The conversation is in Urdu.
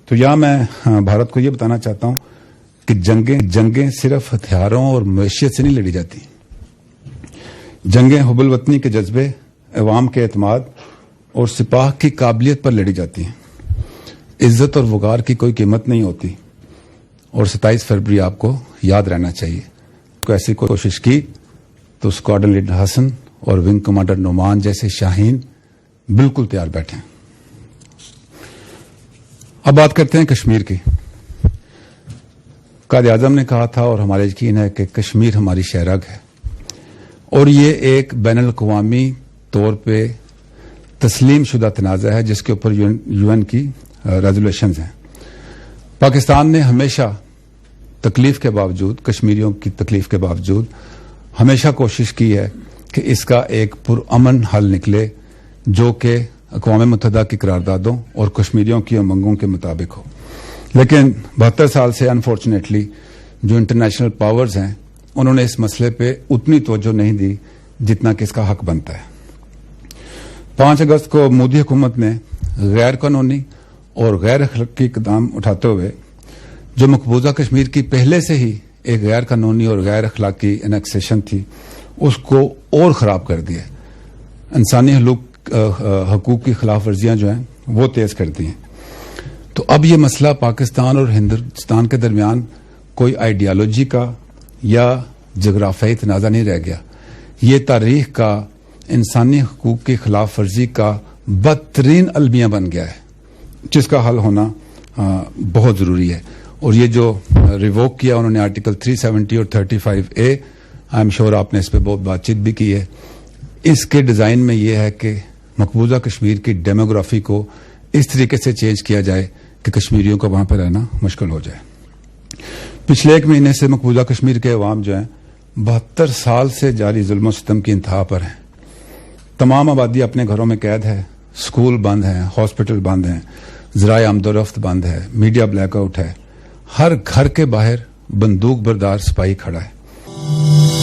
تو یہاں میں بھارت کو یہ بتانا چاہتا ہوں کہ جنگیں صرف ہتھیاروں اور معیشت سے نہیں لڑی جاتی. جنگیں حب الوطنی کے جذبے، عوام کے اعتماد اور سپاہ کی قابلیت پر لڑی جاتی ہیں. عزت اور وقار کی کوئی قیمت نہیں ہوتی، اور 27 فروری آپ کو یاد رہنا چاہیے. کو ایسی کوشش کی تو اسکواڈرن لیڈر حسن اور ونگ کمانڈر نعمان جیسے شاہین بالکل تیار بیٹھے ہیں. اب بات کرتے ہیں کشمیر کی. قائد اعظم نے کہا تھا اور ہمارا یقین ہے کہ کشمیر ہماری شہرگ ہے، اور یہ ایک بین الاقوامی طور پہ تسلیم شدہ تنازع ہے جس کے اوپر یو این کی ریزولوشنز ہیں. پاکستان نے ہمیشہ تکلیف کے باوجود، کشمیریوں کی تکلیف کے باوجود ہمیشہ کوشش کی ہے کہ اس کا ایک پرامن حل نکلے جو کہ اقوام متحدہ کی قراردادوں اور کشمیریوں کی امنگوں کے مطابق ہو. لیکن 72 سال سے انفارچونیٹلی جو انٹرنیشنل پاورز ہیں انہوں نے اس مسئلے پہ اتنی توجہ نہیں دی جتنا کہ اس کا حق بنتا ہے. 5 اگست کو مودی حکومت نے غیر قانونی اور غیر اخلاقی اقدام اٹھاتے ہوئے جو مقبوضہ کشمیر کی پہلے سے ہی ایک غیر قانونی اور غیر اخلاقی انیکسیشن تھی اس کو اور خراب کر دیا. انسانی حقوق کی خلاف ورزیاں جو ہیں وہ تیز کر دی ہیں. تو اب یہ مسئلہ پاکستان اور ہندوستان کے درمیان کوئی آئیڈیالوجی کا یا جغرافیائی تنازع نہیں رہ گیا. یہ تاریخ کا انسانی حقوق کی خلاف ورزی کا بدترین المیہ بن گیا ہے جس کا حل ہونا بہت ضروری ہے. اور یہ جو ریووک کیا انہوں نے آرٹیکل 370 اور 35A، آئی ایم شیور آپ نے اس پہ بہت بات چیت بھی کی ہے. اس کے ڈیزائن میں یہ ہے کہ مقبوضہ کشمیر کی ڈیموگرافی کو اس طریقے سے چینج کیا جائے کہ کشمیریوں کو وہاں پہ رہنا مشکل ہو جائے. پچھلے 1 مہینے سے مقبوضہ کشمیر کے عوام جو ہیں 72 سال سے جاری ظلم و ستم کی انتہا پر ہیں. تمام آبادی اپنے گھروں میں قید ہے، اسکول بند ہیں، ہاسپٹل بند ہیں، ذرائع آمد و رفت بند ہے، میڈیا بلیک آؤٹ ہے. ہر گھر کے باہر بندوق بردار سپاہی کھڑا ہے.